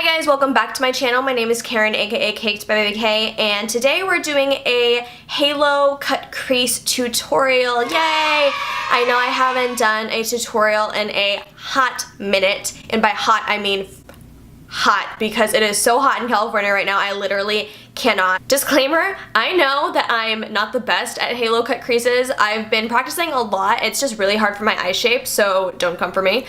guys, welcome back to my channel. My name is Karen, aka cakedbybabyk, and today we're doing a halo cut crease tutorial. Yay! I know I haven't done a tutorial in a hot minute, and by hot I mean hot because it is so hot in California right now. I literally cannot. Disclaimer, I know that I'm not the best at halo cut creases. I've been practicing a lot. It's just really hard for my eye shape, so don't come for me.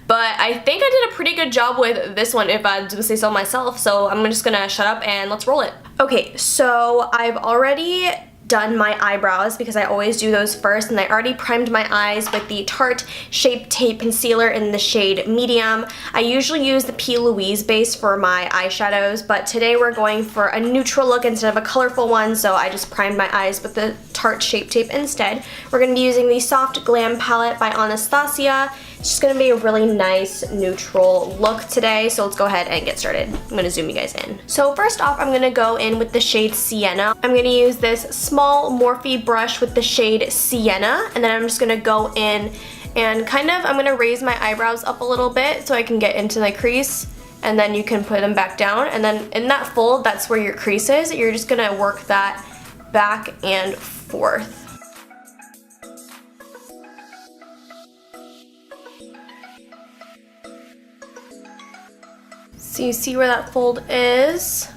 But I think I did a pretty good job with this one, if I do say so myself, so I'm just gonna shut up and let's roll it. Okay, so I've already done my eyebrows because I always do those first, and I already primed my eyes with the Tarte Shape Tape Concealer in the shade Medium. I usually use the P. Louise base for my eyeshadows, but today we're going for a neutral look instead of a colorful one, so I just primed my eyes with the Tarte Shape Tape instead. We're going to be using the Soft Glam palette by Anastasia. It's just going to be a really nice neutral look today, so let's go ahead and get started. I'm going to zoom you guys in. So first off, I'm going to go in with the shade Sienna. I'm going to use this small Morphe brush with the shade Sienna, and then I'm just going to go in and I'm going to raise my eyebrows up a little bit so I can get into my crease, and then you can put them back down, and then in that fold, that's where your crease is. You're just going to work that back and forth. So you see where that fold is,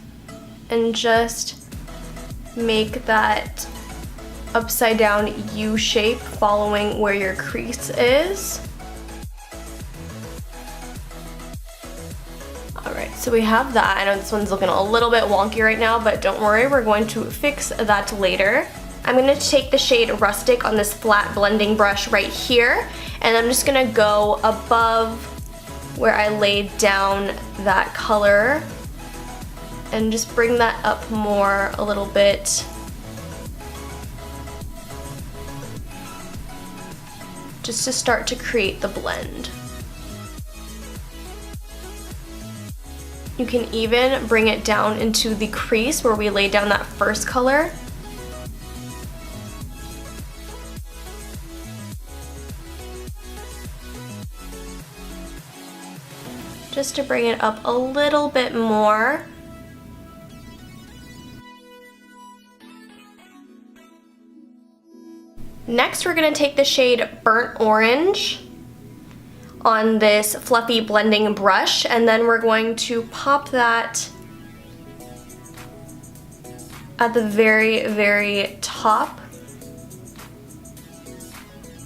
and just make that upside down U shape following where your crease is. Alright, so we have that. I know this one's looking a little bit wonky right now, but don't worry, we're going to fix that later. I'm going to take the shade Rustic on this flat blending brush right here, and I'm just going to go above where I laid down that color and just bring that up more a little bit. Just to start to create the blend. You can even bring it down into the crease where we laid down that first color. Just to bring it up a little bit more. Next, we're going to take the shade Burnt Orange on this fluffy blending brush, and then we're going to pop that at the very, very top,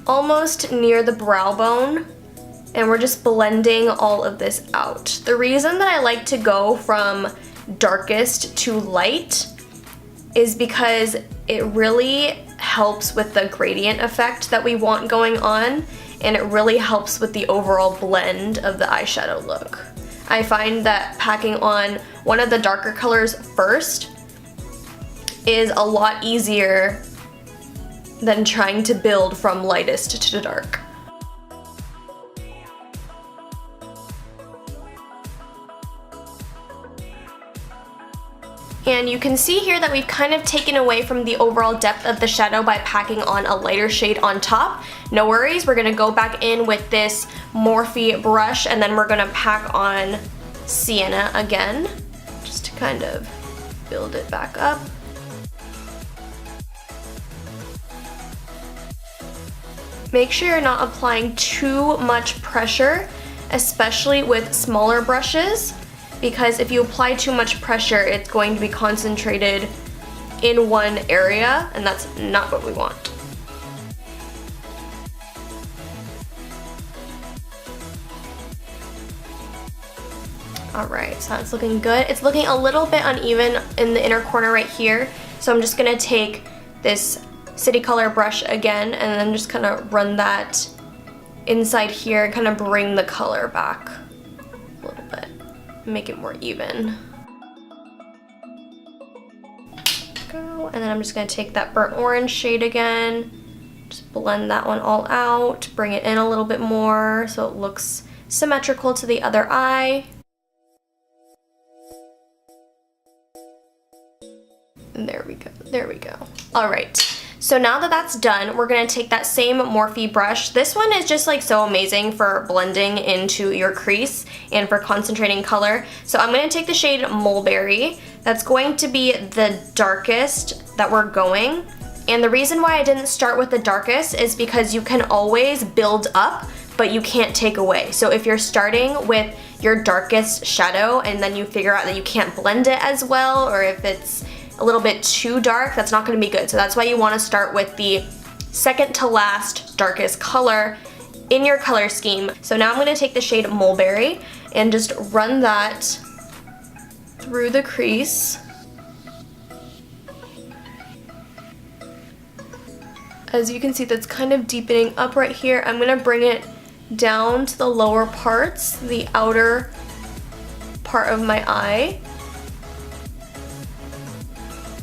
almost near the brow bone. And we're just blending all of this out. The reason that I like to go from darkest to light is because it really helps with the gradient effect that we want going on, and it really helps with the overall blend of the eyeshadow look. I find that packing on one of the darker colors first is a lot easier than trying to build from lightest to dark. And you can see here that we've kind of taken away from the overall depth of the shadow by packing on a lighter shade on top. No worries, we're gonna go back in with this Morphe brush, and then we're gonna pack on Sienna again, just to kind of build it back up. Make sure you're not applying too much pressure, especially with smaller brushes, because if you apply too much pressure, it's going to be concentrated in one area, and that's not what we want. Alright, so that's looking good. It's looking a little bit uneven in the inner corner right here, so I'm just going to take this City Color brush again, and then just kind of run that inside here and kind of bring the color back a little bit. Make it more even. Go, and then I'm just going to take that Burnt Orange shade again, just blend that one all out, bring it in a little bit more so it looks symmetrical to the other eye. And there we go, there we go. Alright, So now that that's done, we're gonna take that same Morphe brush. This one is just like so amazing for blending into your crease and for concentrating color. So I'm gonna take the shade Mulberry. That's going to be the darkest that we're going. And the reason why I didn't start with the darkest is because you can always build up, but you can't take away. So if you're starting with your darkest shadow and then you figure out that you can't blend it as well, or if it's a little bit too dark, that's not gonna be good. So that's why you wanna start with the second to last darkest color in your color scheme. So now I'm gonna take the shade Mulberry and just run that through the crease. As you can see, that's kind of deepening up right here. I'm gonna bring it down to the lower parts, the outer part of my eye.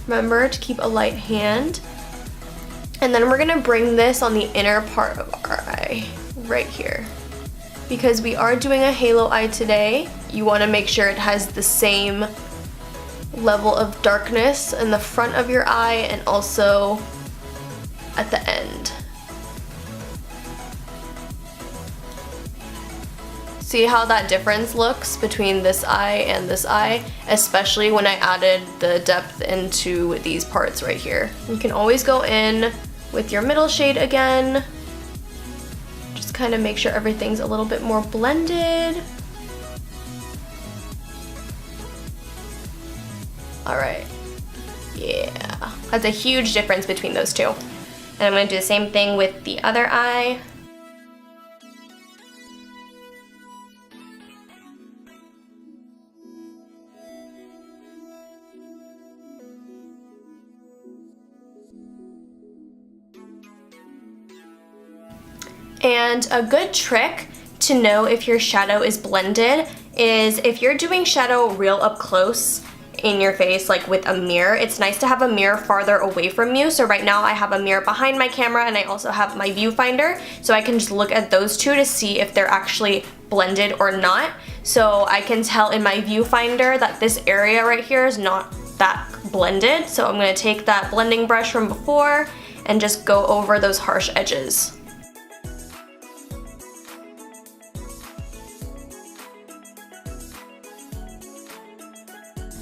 Remember to keep a light hand. And then we're gonna bring this on the inner part of our eye, right here. Because we are doing a halo eye today, you wanna make sure it has the same level of darkness in the front of your eye and also at the end. See how that difference looks between this eye and this eye, especially when I added the depth into these parts right here. You can always go in with your middle shade again. Just kind of make sure everything's a little bit more blended. All right, yeah. That's a huge difference between those two. And I'm gonna do the same thing with the other eye. And a good trick to know if your shadow is blended is if you're doing shadow real up close in your face, like with a mirror, it's nice to have a mirror farther away from you. So right now I have a mirror behind my camera and I also have my viewfinder, so I can just look at those two to see if they're actually blended or not. So I can tell in my viewfinder that this area right here is not that blended. So I'm gonna take that blending brush from before and just go over those harsh edges.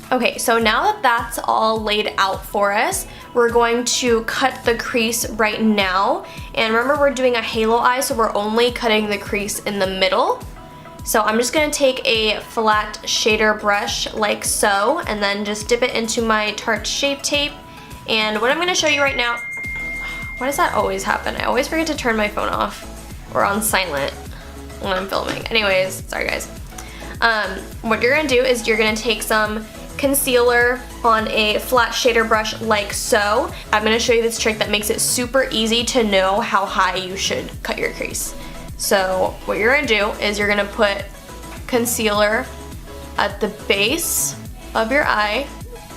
Okay, so now that that's all laid out for us, we're going to cut the crease right now. And remember, we're doing a halo eye, so we're only cutting the crease in the middle. So I'm just gonna take a flat shader brush like so, and then just dip it into my Tarte Shape Tape. And what I'm gonna show you right now, why does that always happen? I always forget to turn my phone off or on silent when I'm filming. Anyways, sorry guys. What you're gonna do is you're gonna take some concealer on a flat shader brush like so. I'm gonna show you this trick that makes it super easy to know how high you should cut your crease. So what you're gonna do is you're gonna put concealer at the base of your eye,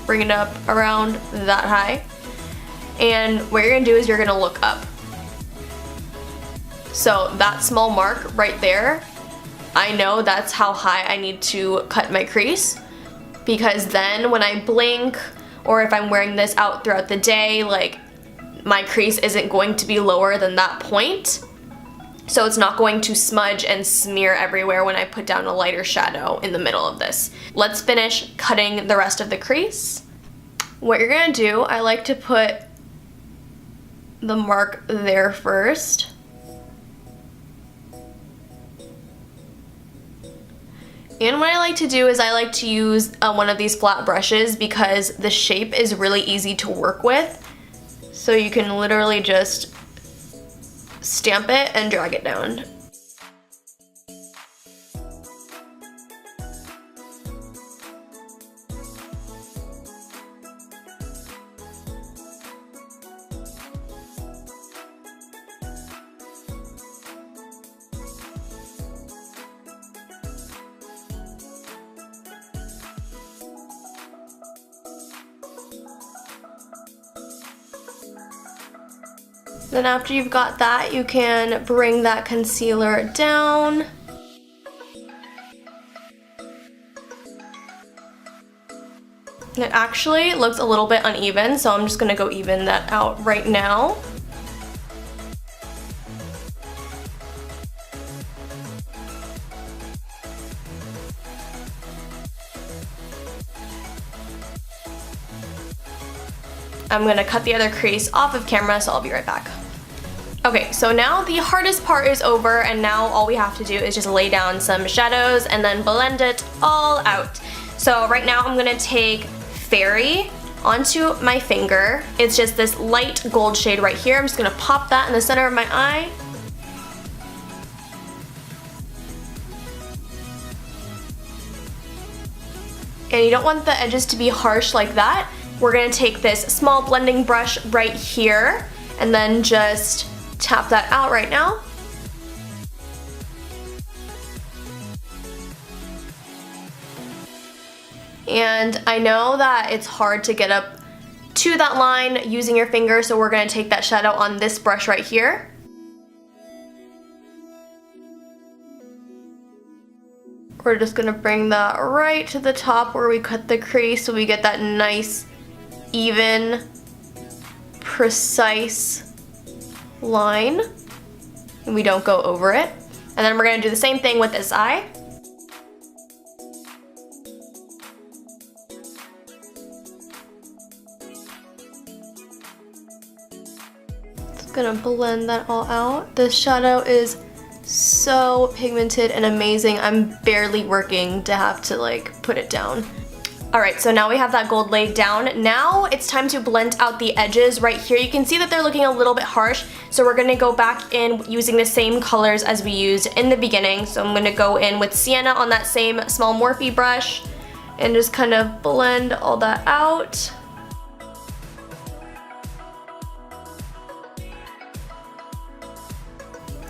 bring it up around that high, and what you're gonna do is you're gonna look up. So that small mark right there, I know that's how high I need to cut my crease, because then when I blink or if I'm wearing this out throughout the day, like my crease isn't going to be lower than that point. So it's not going to smudge and smear everywhere when I put down a lighter shadow in the middle of this. Let's finish cutting the rest of the crease. What you're gonna do, I like to put the mark there first. And what I like to do is I like to use one of these flat brushes because the shape is really easy to work with. So you can literally just stamp it and drag it down. Then after you've got that, you can bring that concealer down. It actually looks a little bit uneven, so I'm just gonna go even that out right now. I'm gonna cut the other crease off of camera, so I'll be right back. Okay, so now the hardest part is over, and now all we have to do is just lay down some shadows and then blend it all out. So right now I'm gonna take Fairy onto my finger. It's just this light gold shade right here. I'm just gonna pop that in the center of my eye. And you don't want the edges to be harsh like that. We're gonna take this small blending brush right here and then just tap that out right now. And I know that it's hard to get up to that line using your finger, so we're gonna take that shadow on this brush right here. We're just gonna bring that right to the top where we cut the crease so we get that nice, even, precise line, and we don't go over it. And then we're gonna do the same thing with this eye. Just gonna blend that all out. This shadow is so pigmented and amazing. I'm barely working to have to like put it down. Alright, so now we have that gold laid down. Now it's time to blend out the edges right here. You can see that they're looking a little bit harsh, so we're gonna go back in using the same colors as we used in the beginning. So I'm gonna go in with Sienna on that same small Morphe brush and just kind of blend all that out.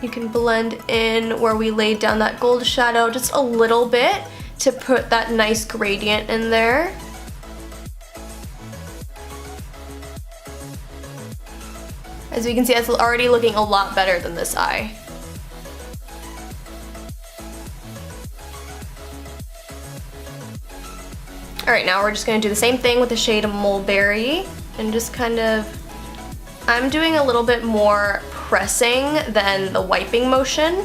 You can blend in where we laid down that gold shadow just a little bit to put that nice gradient in there. As you can see, it's already looking a lot better than this eye. Alright, now we're just going to do the same thing with the shade Mulberry and just kind of, I'm doing a little bit more pressing than the wiping motion,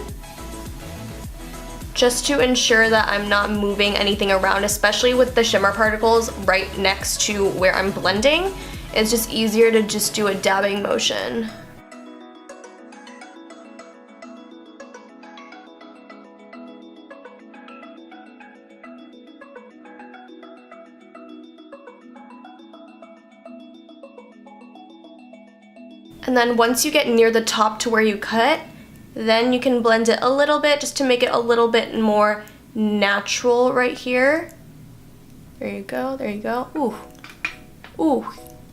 just to ensure that I'm not moving anything around, especially with the shimmer particles right next to where I'm blending. It's just easier to just do a dabbing motion. And then once you get near the top to where you cut, then you can blend it a little bit just to make it a little bit more natural right here. There you go, there you go. Ooh, ooh,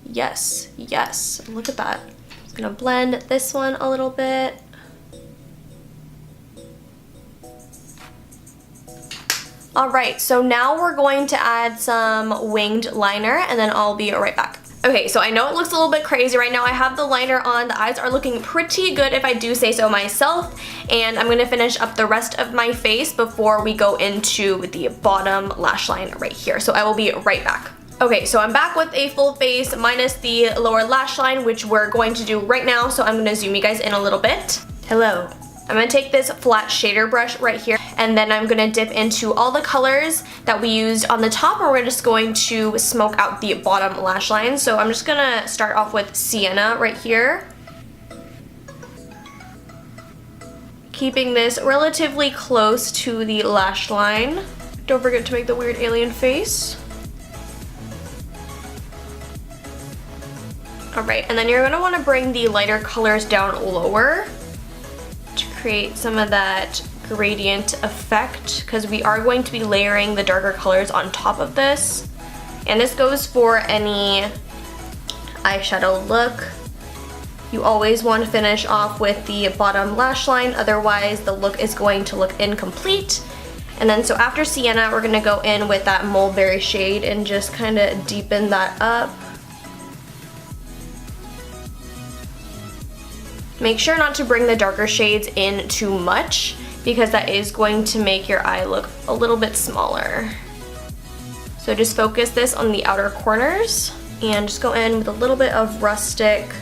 yes, yes, look at that. Just gonna blend this one a little bit. Alright, so now we're going to add some winged liner and then I'll be right back. Okay, so I know it looks a little bit crazy right now. I have the liner on. The eyes are looking pretty good if I do say so myself. And I'm gonna finish up the rest of my face before we go into the bottom lash line right here. So I will be right back. Okay, so I'm back with a full face minus the lower lash line, which we're going to do right now. So I'm gonna zoom you guys in a little bit. Hello. I'm gonna take this flat shader brush right here and then I'm gonna dip into all the colors that we used on the top and we're just going to smoke out the bottom lash line. So I'm just gonna start off with Sienna right here. Keeping this relatively close to the lash line. Don't forget to make the weird alien face. Alright, and then you're gonna wanna bring the lighter colors down lower to create some of that gradient effect, because we are going to be layering the darker colors on top of this. And this goes for any eyeshadow look. You always want to finish off with the bottom lash line, otherwise the look is going to look incomplete. And then so after Sienna, we're going to go in with that Mulberry shade and just kind of deepen that up. Make sure not to bring the darker shades in too much because that is going to make your eye look a little bit smaller. So just focus this on the outer corners and just go in with a little bit of rustic.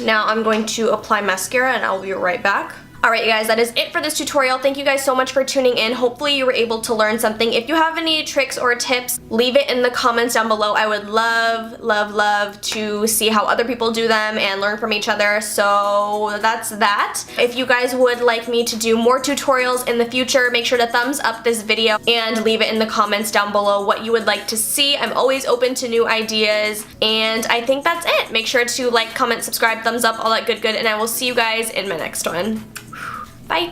Now I'm going to apply mascara and I'll be right back. Alright you guys, that is it for this tutorial. Thank you guys so much for tuning in. Hopefully you were able to learn something. If you have any tricks or tips, leave it in the comments down below. I would love to see how other people do them and learn from each other. So that's that. If you guys would like me to do more tutorials in the future, make sure to thumbs up this video and leave it in the comments down below what you would like to see. I'm always open to new ideas, and I think that's it. Make sure to like, comment, subscribe, thumbs up, all that good, and I will see you guys in my next one. Bye!